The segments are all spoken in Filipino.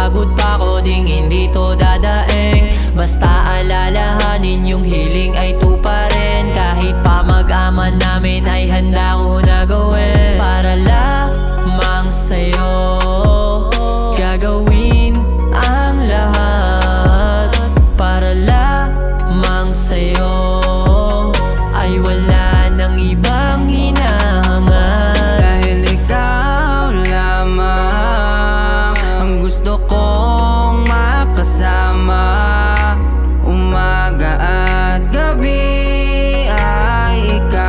pagod pa ko, ding hindi to dadaing. Basta alalahanin yung hiling ay tuparin. Kahit pa mag-aman namin ay handa ko na gawin. Para lamang sa'yo gagawin ang lahat. Para lamang sa'yo ay wala nang ibang hinahangad. Dahil ikaw lamang ang gusto kong makasama. Umaga at gabi ay ikaw.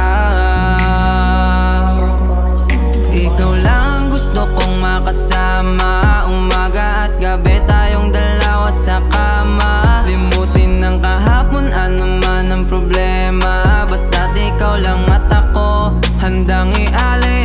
Ikaw lang gusto kong makasama. Umaga at gabi tayong dalawa sa kama. Limutin ng kahapon, ano man ang problema. Basta't ikaw lang at ako handang ialay